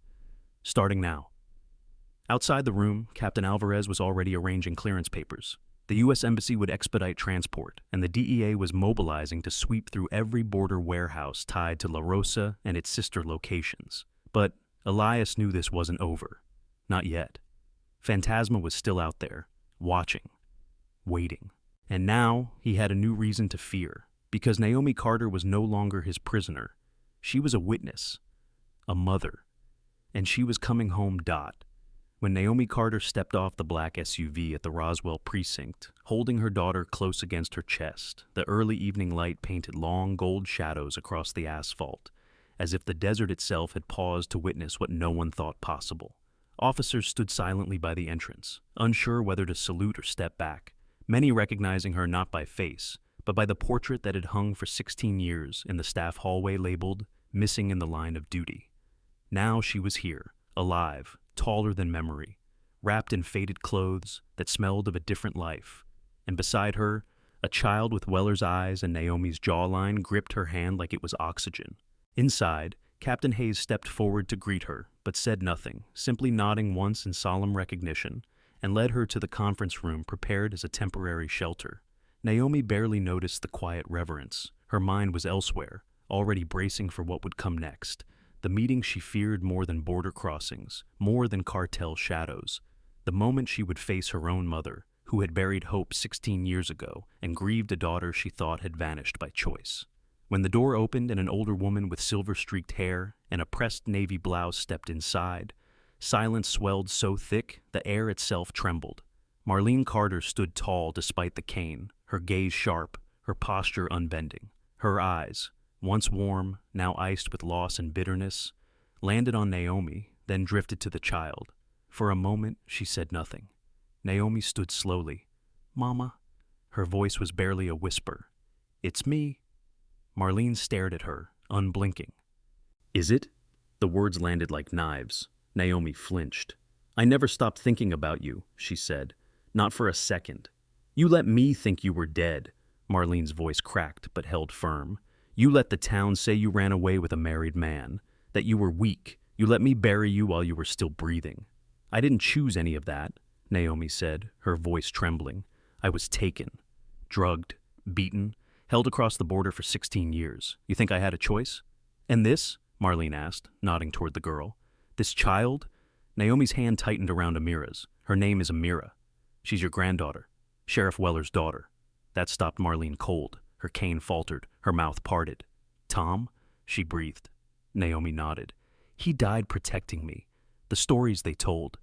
Starting now. Outside the room, Captain Alvarez was already arranging clearance papers. The U.S. Embassy would expedite transport, and the DEA was mobilizing to sweep through every border warehouse tied to La Rosa and its sister locations. But Elias knew this wasn't over. Not yet. Phantasma was still out there, watching, waiting. And now he had a new reason to fear, because Naomi Carter was no longer his prisoner. She was a witness, a mother, and she was coming home. When Naomi Carter stepped off the black SUV at the Roswell precinct, holding her daughter close against her chest, the early evening light painted long gold shadows across the asphalt, as if the desert itself had paused to witness what no one thought possible. Officers stood silently by the entrance, unsure whether to salute or step back, many recognizing her not by face, but by the portrait that had hung for 16 years in the staff hallway labeled, "Missing in the Line of Duty." Now she was here, alive, taller than memory, wrapped in faded clothes that smelled of a different life, and beside her, a child with Weller's eyes and Naomi's jawline gripped her hand like it was oxygen. Inside, Captain Hayes stepped forward to greet her, but said nothing, simply nodding once in solemn recognition, and led her to the conference room prepared as a temporary shelter. Naomi barely noticed the quiet reverence. Her mind was elsewhere, already bracing for what would come next. The meeting she feared more than border crossings, more than cartel shadows. The moment she would face her own mother, who had buried hope 16 years ago and grieved a daughter she thought had vanished by choice. When the door opened and an older woman with silver-streaked hair and a pressed navy blouse stepped inside, silence swelled so thick the air itself trembled. Marlene Carter stood tall despite the cane, her gaze sharp, her posture unbending. Her eyes, once warm, now iced with loss and bitterness, landed on Naomi, then drifted to the child. For a moment, she said nothing. Naomi stood slowly. "Mama?" Her voice was barely a whisper. "It's me." Marlene stared at her, unblinking. "Is it?" The words landed like knives. Naomi flinched. "I never stopped thinking about you," she said. "Not for a second." "You let me think you were dead." Marlene's voice cracked but held firm. "You let the town say you ran away with a married man, that you were weak. You let me bury you while you were still breathing." "I didn't choose any of that," Naomi said, her voice trembling. "I was taken, drugged, beaten, held across the border for 16 years. You think I had a choice?" "And this?" Marlene asked, nodding toward the girl. "This child?" Naomi's hand tightened around Amira's. "Her name is Amira. She's your granddaughter, Sheriff Weller's daughter." That stopped Marlene cold. Her cane faltered, her mouth parted. "Tom?" she breathed. Naomi nodded. "He died protecting me. The stories they told,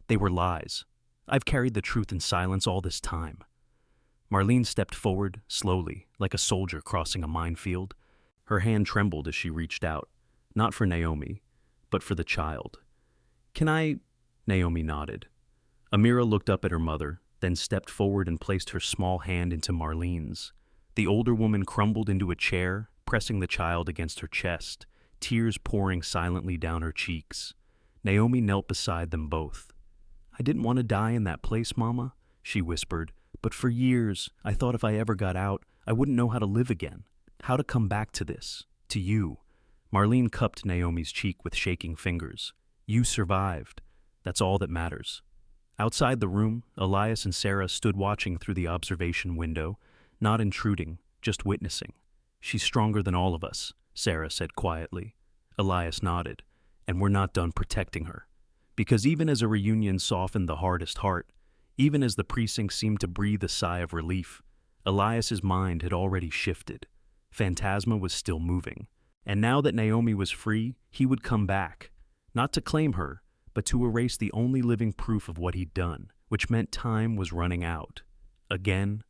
they were lies. I've carried the truth in silence all this time." Marlene stepped forward, slowly, like a soldier crossing a minefield. Her hand trembled as she reached out, not for Naomi, but for the child. "Can I?" Naomi nodded. Amira looked up at her mother, then stepped forward and placed her small hand into Marlene's. The older woman crumbled into a chair, pressing the child against her chest, tears pouring silently down her cheeks. Naomi knelt beside them both. "I didn't want to die in that place, Mama," she whispered, "but for years I thought if I ever got out, I wouldn't know how to live again, how to come back to this, to you." Marlene cupped Naomi's cheek with shaking fingers. "You survived. That's all that matters." Outside the room, Elias and Sarah stood watching through the observation window, not intruding, just witnessing. "She's stronger than all of us," Sarah said quietly. Elias nodded. "And we're not done protecting her." Because even as a reunion softened the hardest heart, even as the precinct seemed to breathe a sigh of relief, Elias's mind had already shifted. Phantasma was still moving. And now that Naomi was free, he would come back. Not to claim her, but to erase the only living proof of what he'd done, which meant time was running out. Again.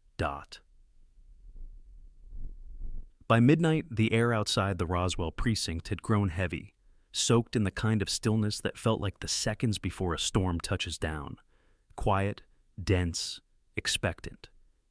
By midnight, the air outside the Roswell precinct had grown heavy, soaked in the kind of stillness that felt like the seconds before a storm touches down. Quiet, dense, expectant.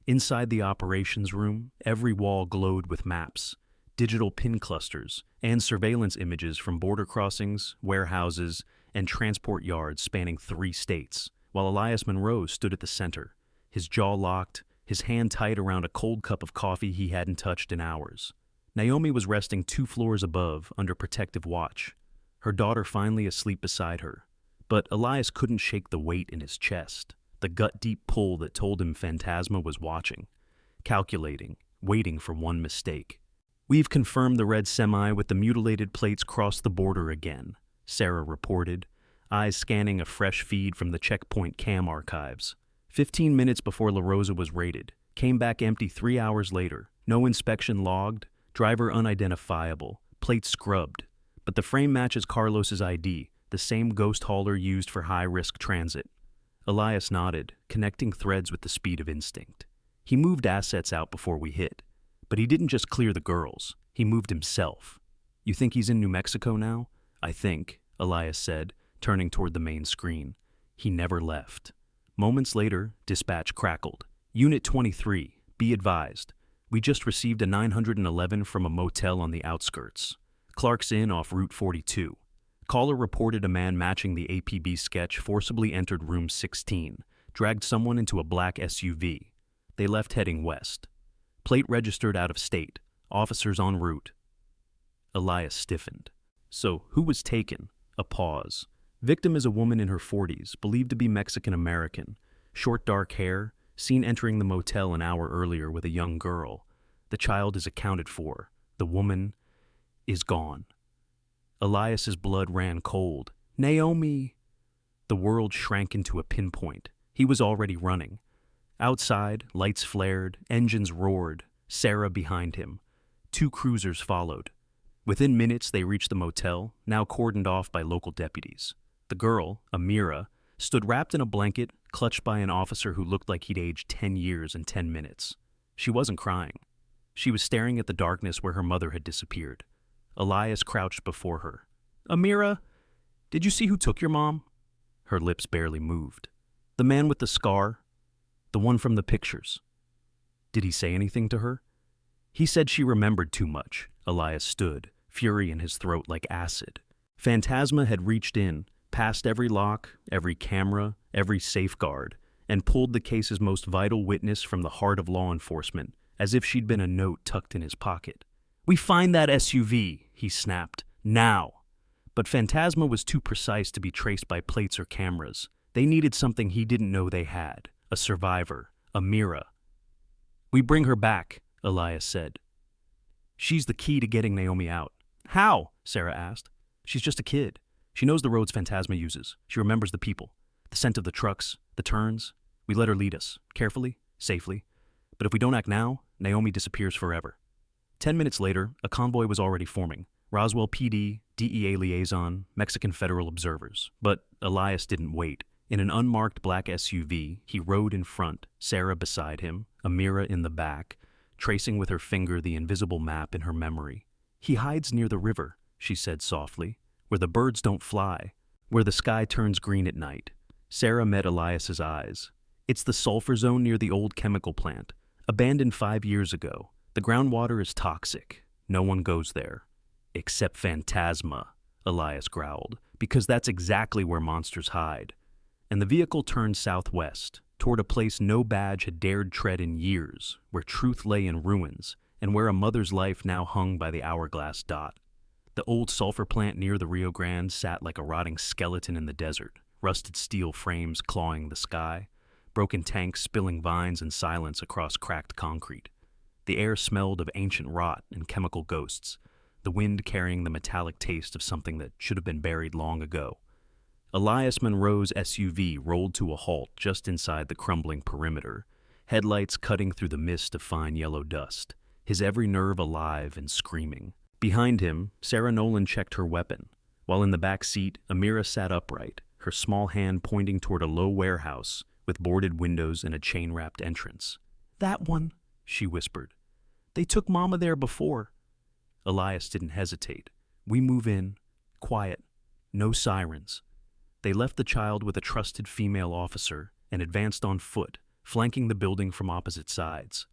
Inside the operations room, every wall glowed with maps, digital pin clusters, and surveillance images from border crossings, warehouses, and transport yards spanning 3 states, while Elias Monroe stood at the center, his jaw locked, his hand tight around a cold cup of coffee he hadn't touched in hours. Naomi was resting 2 floors above, under protective watch, her daughter finally asleep beside her. But Elias couldn't shake the weight in his chest, the gut-deep pull that told him Phantasma was watching, calculating, waiting for one mistake. "We've confirmed the red semi with the mutilated plates crossed the border again," Sarah reported, eyes scanning a fresh feed from the checkpoint cam archives. 15 minutes before La Rosa was raided, came back empty 3 hours later, no inspection logged, driver unidentifiable, plates scrubbed. But the frame matches Carlos's ID, the same ghost hauler used for high-risk transit. Elias nodded, connecting threads with the speed of instinct. He moved assets out before we hit. But he didn't just clear the girls, he moved himself. "You think he's in New Mexico now?" "I think," Elias said, turning toward the main screen. He never left. Moments later, dispatch crackled. "Unit 23, be advised. We just received a 911 from a motel on the outskirts. Clark's Inn off Route 42. Caller reported a man matching the APB sketch forcibly entered room 16, dragged someone into a black SUV. They left heading west. Plate registered out of state. Officers en route." Elias stiffened. "So, who was taken?" A pause. "Victim is a woman in her 40s, believed to be Mexican-American. Short dark hair, seen entering the motel an hour earlier with a young girl. The child is accounted for. The woman is gone." Elias's blood ran cold. "Naomi!" The world shrank into a pinpoint. He was already running. Outside, lights flared, engines roared, Sarah behind him. 2 cruisers followed. Within minutes, they reached the motel, now cordoned off by local deputies. The girl, Amira, stood wrapped in a blanket, clutched by an officer who looked like he'd aged 10 years in 10 minutes. She wasn't crying. She was staring at the darkness where her mother had disappeared. Elias crouched before her. "Amira, did you see who took your mom?" Her lips barely moved. "The man with the scar? The one from the pictures." "Did he say anything to her?" "He said she remembered too much." Elias stood, fury in his throat like acid. Phantasma had reached in, past every lock, every camera, every safeguard, and pulled the case's most vital witness from the heart of law enforcement, as if she'd been a note tucked in his pocket. "We find that SUV," he snapped. "Now!" But Phantasma was too precise to be traced by plates or cameras. They needed something he didn't know they had. A survivor. Amira. "We bring her back," Elias said. "She's the key to getting Naomi out." "How?" Sarah asked. "She's just a kid. She knows the roads Phantasma uses. She remembers the people, the scent of the trucks, the turns. We let her lead us, carefully, safely. But if we don't act now, Naomi disappears forever." 10 minutes later, a convoy was already forming. Roswell PD, DEA liaison, Mexican federal observers. But Elias didn't wait. In an unmarked black SUV, he rode in front, Sarah beside him, Amira in the back, tracing with her finger the invisible map in her memory. "He hides near the river," she said softly, "where the birds don't fly, where the sky turns green at night." Sarah met Elias's eyes. "It's the sulfur zone near the old chemical plant, abandoned 5 years ago. The groundwater is toxic. No one goes there." "Except Phantasma," Elias growled, "because that's exactly where monsters hide." And the vehicle turned southwest, toward a place no badge had dared tread in years, where truth lay in ruins, and where a mother's life now hung by the hourglass dot. The old sulfur plant near the Rio Grande sat like a rotting skeleton in the desert, rusted steel frames clawing the sky, broken tanks spilling vines and silence across cracked concrete. The air smelled of ancient rot and chemical ghosts, the wind carrying the metallic taste of something that should have been buried long ago. Elias Monroe's SUV rolled to a halt just inside the crumbling perimeter, headlights cutting through the mist of fine yellow dust, his every nerve alive and screaming. Behind him, Sarah Nolan checked her weapon, while in the back seat, Amira sat upright, her small hand pointing toward a low warehouse with boarded windows and a chain-wrapped entrance. "That one," she whispered. They took Mama there before. Elias didn't hesitate. We move in, quiet, no sirens. They left the child with a trusted female officer and advanced on foot, flanking the building from opposite sides.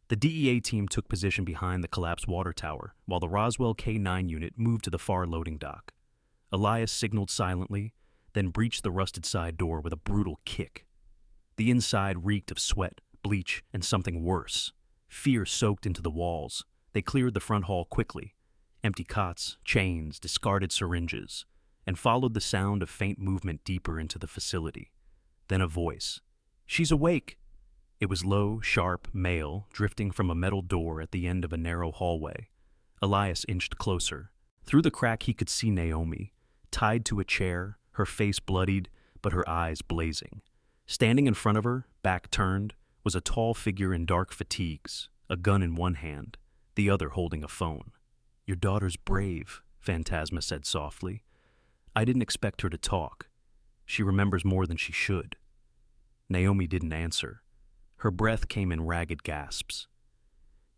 The DEA team took position behind the collapsed water tower, while the Roswell K-9 unit moved to the far loading dock. Elias signaled silently, then breached the rusted side door with a brutal kick. The inside reeked of sweat, bleach, and something worse. Fear soaked into the walls. They cleared the front hall quickly. Empty cots, chains, discarded syringes, and followed the sound of faint movement deeper into the facility. Then a voice. "She's awake!" It was low, sharp, male, drifting from a metal door at the end of a narrow hallway. Elias inched closer. Through the crack he could see Naomi, tied to a chair, her face bloodied, but her eyes blazing. Standing in front of her, back turned, was a tall figure in dark fatigues, a gun in one hand, the other holding a phone. "Your daughter's brave," Phantasma said softly. "I didn't expect her to talk. She remembers more than she should." Naomi didn't answer. Her breath came in ragged gasps.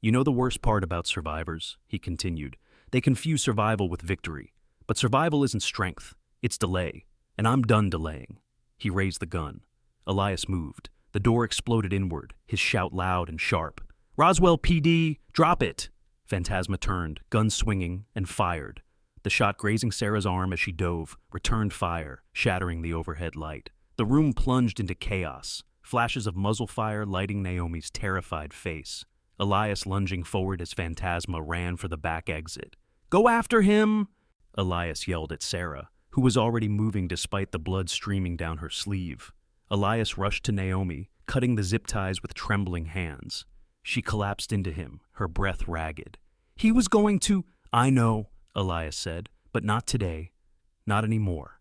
"You know the worst part about survivors," he continued. "They confuse survival with victory. But survival isn't strength, it's delay. And I'm done delaying." He raised the gun. Elias moved. The door exploded inward, his shout loud and sharp. "Roswell PD, drop it!" Phantasma turned, gun swinging, and fired. The shot grazing Sarah's arm as she dove, returned fire, shattering the overhead light. The room plunged into chaos, flashes of muzzle fire lighting Naomi's terrified face. Elias lunging forward as Phantasma ran for the back exit. "Go after him!" Elias yelled at Sarah, who was already moving despite the blood streaming down her sleeve. Elias rushed to Naomi, cutting the zip ties with trembling hands. She collapsed into him, her breath ragged. "He was going to—" "I know," Elias said, "but not today. Not anymore."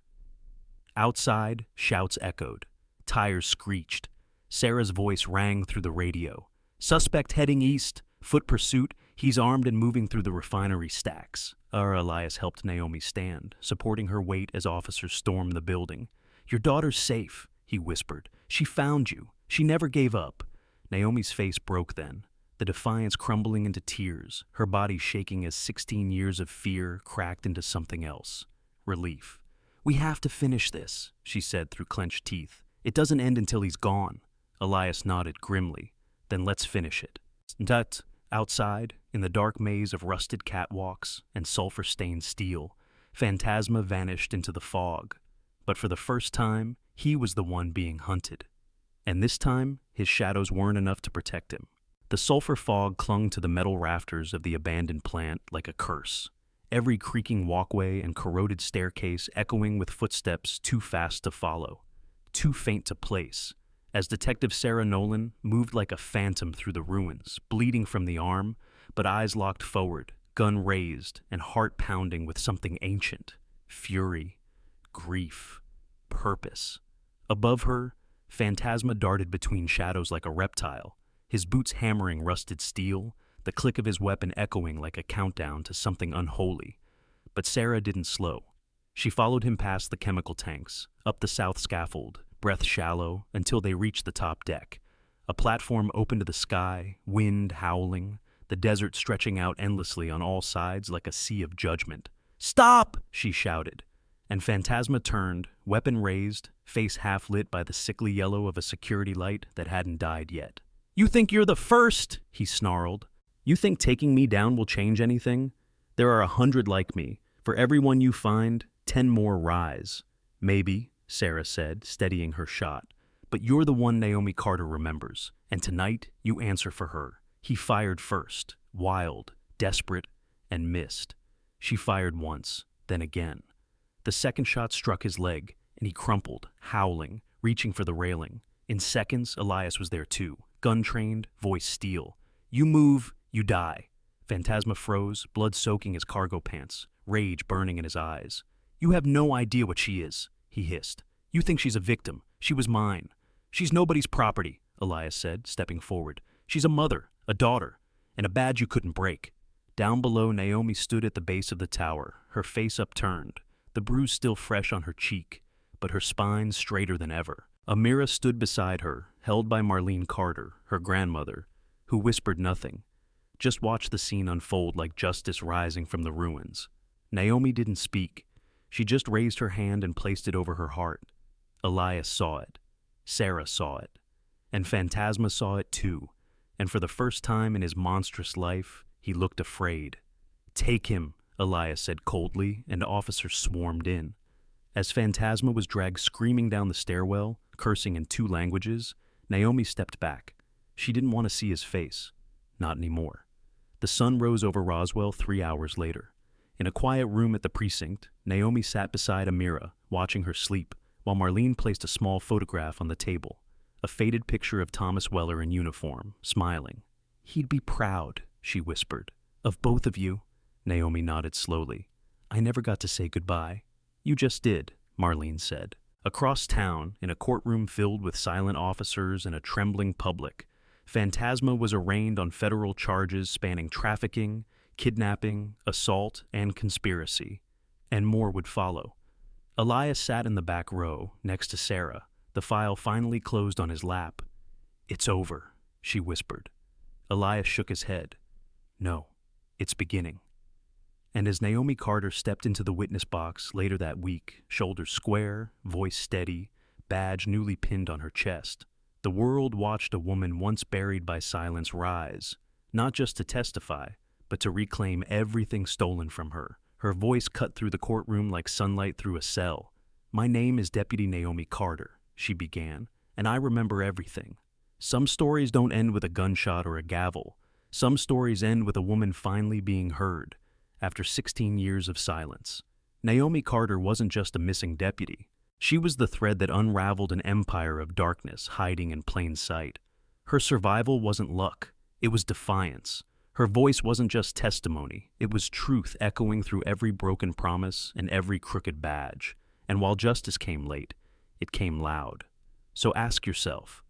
Outside, shouts echoed. Tires screeched. Sarah's voice rang through the radio. "Suspect heading east. Foot pursuit. He's armed and moving through the refinery stacks." Elias helped Naomi stand, supporting her weight as officers stormed the building. "Your daughter's safe," he whispered. "She found you. She never gave up." Naomi's face broke then, the defiance crumbling into tears, her body shaking as 16 years of fear cracked into something else. Relief. "We have to finish this," she said through clenched teeth. "It doesn't end until he's gone." Elias nodded grimly. "Then let's finish it." Outside, in the dark maze of rusted catwalks and sulfur-stained steel, Phantasma vanished into the fog. But for the first time, he was the one being hunted. And this time, his shadows weren't enough to protect him. The sulfur fog clung to the metal rafters of the abandoned plant like a curse, every creaking walkway and corroded staircase echoing with footsteps too fast to follow, too faint to place, as Detective Sarah Nolan moved like a phantom through the ruins, bleeding from the arm, but eyes locked forward, gun raised, and heart pounding with something ancient: fury, grief, purpose. Above her, Phantasma darted between shadows like a reptile, his boots hammering rusted steel, the click of his weapon echoing like a countdown to something unholy. But Sarah didn't slow. She followed him past the chemical tanks, up the south scaffold, breath shallow, until they reached the top deck. A platform open to the sky, wind howling, the desert stretching out endlessly on all sides like a sea of judgment. "Stop!" she shouted. And Phantasma turned, weapon raised, face half-lit by the sickly yellow of a security light that hadn't died yet. "You think you're the first?" he snarled. "You think taking me down will change anything? There are 100 like me. For every one you find, 10 more rise." "Maybe," Sarah said, steadying her shot. "But you're the one Naomi Carter remembers, and tonight you answer for her." He fired first, wild, desperate, and missed. She fired once, then again. The second shot struck his leg, and he crumpled, howling, reaching for the railing. In seconds, Elias was there too, gun-trained, voice steel. "You move, you die." Phantasma froze, blood soaking his cargo pants, rage burning in his eyes. "You have no idea what she is," he hissed. "You think she's a victim. She was mine." "She's nobody's property," Elias said, stepping forward. "She's a mother, a daughter, and a badge you couldn't break." Down below, Naomi stood at the base of the tower, her face upturned, the bruise still fresh on her cheek, but her spine straighter than ever. Amira stood beside her, held by Marlene Carter, her grandmother, who whispered nothing. Just watch the scene unfold like justice rising from the ruins. Naomi didn't speak. She just raised her hand and placed it over her heart. Elias saw it. Sarah saw it. And Phantasma saw it too. And for the first time in his monstrous life, he looked afraid. "Take him," Elias said coldly, and officers swarmed in. As Phantasma was dragged screaming down the stairwell, cursing in 2 languages, Naomi stepped back. She didn't want to see his face. Not anymore. The sun rose over Roswell 3 hours later. In a quiet room at the precinct, Naomi sat beside Amira, watching her sleep, while Marlene placed a small photograph on the table. A faded picture of Thomas Weller in uniform, smiling. "He'd be proud," she whispered. "Of both of you." Naomi nodded slowly. "I never got to say goodbye." "You just did," Marlene said. Across town, in a courtroom filled with silent officers and a trembling public, Phantasma was arraigned on federal charges spanning trafficking, kidnapping, assault, and conspiracy. And more would follow. Elias sat in the back row, next to Sarah, the file finally closed on his lap. "It's over," she whispered. Elias shook his head. "No, it's beginning." And as Naomi Carter stepped into the witness box later that week, shoulders square, voice steady, badge newly pinned on her chest, the world watched a woman once buried by silence rise, not just to testify, but to reclaim everything stolen from her. Her voice cut through the courtroom like sunlight through a cell. "My name is Deputy Naomi Carter," she began, "and I remember everything. Some stories don't end with a gunshot or a gavel. Some stories end with a woman finally being heard, after 16 years of silence. Naomi Carter wasn't just a missing deputy. She was the thread that unraveled an empire of darkness hiding in plain sight. Her survival wasn't luck, it was defiance. Her voice wasn't just testimony, it was truth echoing through every broken promise and every crooked badge. And while justice came late, it came loud. So ask yourself,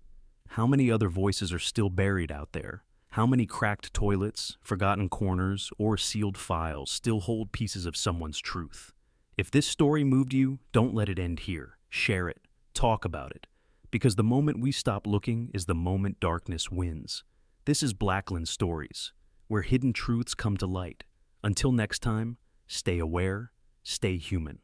how many other voices are still buried out there? How many cracked toilets, forgotten corners, or sealed files still hold pieces of someone's truth? If this story moved you, don't let it end here. Share it. Talk about it. Because the moment we stop looking is the moment darkness wins. This is Blackland Stories, where hidden truths come to light. Until next time, stay aware, stay human.